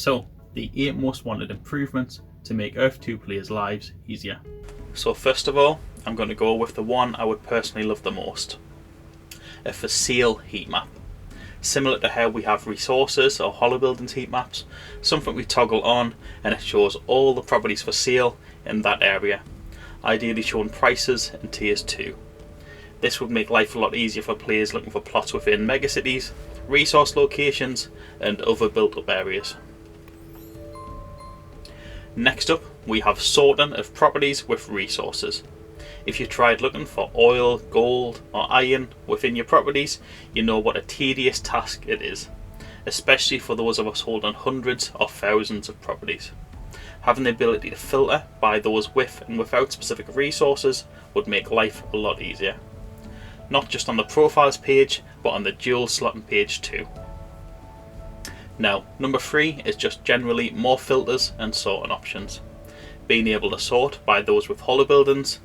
So, the 8 most wanted improvements to make Earth 2 players' lives easier. So first of all, I'm going to go with the one I would personally love the most. A for sale heat map. Similar to how we have resources or hollow buildings heat maps, something we toggle on and it shows all the properties for sale in that area, ideally showing prices in tiers 2. This would make life a lot easier for players looking for plots within megacities, resource locations and other built up areas. Next up, we have sorting of properties with resources. If you tried looking for oil, gold or iron within your properties, you know what a tedious task it is, especially for those of us holding hundreds or thousands of properties. Having the ability to filter by those with and without specific resources would make life a lot easier. Not just on the profiles page, but on the dual slotting page too. Now, number 3 is just generally more filters and sorting options. Being able to sort by those with hollow buildings,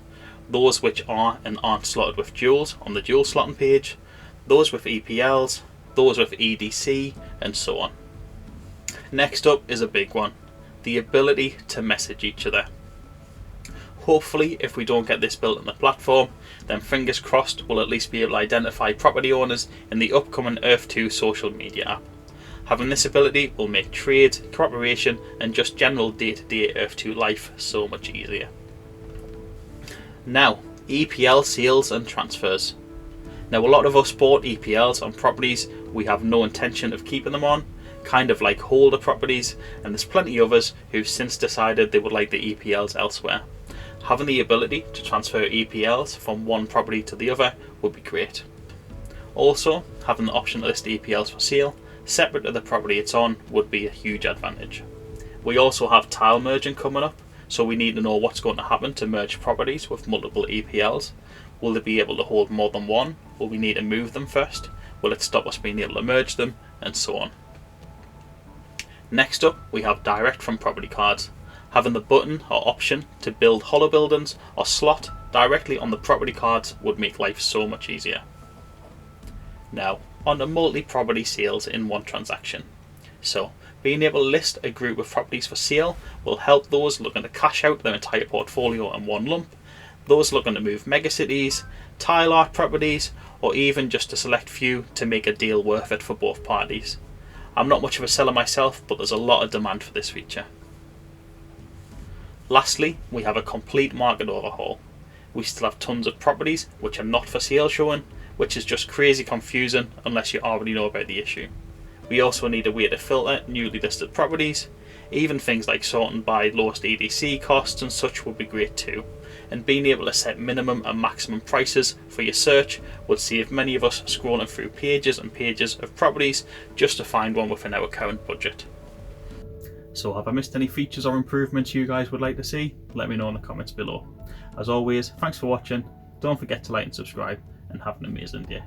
those which are and aren't slotted with duals on the dual slotting page, those with EPLs, those with EDC, and so on. Next up is a big one, the ability to message each other. Hopefully, if we don't get this built on the platform, then fingers crossed we'll at least be able to identify property owners in the upcoming Earth 2 social media app. Having this ability will make trade, cooperation and just general day-to-day Earth 2 life so much easier. Now, EPL Seals and Transfers. Now a lot of us bought EPLs on properties we have no intention of keeping them on, kind of like holder properties, and there's plenty of us who've since decided they would like the EPLs elsewhere. Having the ability to transfer EPLs from one property to the other would be great. Also, having the option to list EPLs for sale separate to the property it's on would be a huge advantage. We also have tile merging coming up, so we need to know what's going to happen to merge properties with multiple EPLs. Will they be able to hold more than one? Will we need to move them first? Will it stop us being able to merge them? And so on. Next up, we have direct from property cards. Having the button or option to build hollow buildings or slot directly on the property cards would make life so much easier. Now, on to multi-property sales in one transaction. So, being able to list a group of properties for sale will help those looking to cash out their entire portfolio in one lump, those looking to move megacities, tile art properties, or even just a select few to make a deal worth it for both parties. I'm not much of a seller myself, but there's a lot of demand for this feature. Lastly, we have a complete market overhaul. We still have tons of properties which are not for sale showing, which is just crazy confusing unless you already know about the issue. We also need a way to filter newly listed properties. Even things like sorting by lowest EDC costs and such would be great too. And being able to set minimum and maximum prices for your search would save many of us scrolling through pages and pages of properties just to find one within our current budget. So have I missed any features or improvements you guys would like to see? Let me know in the comments below. As always, thanks for watching, don't forget to like and subscribe, and have an amazing day.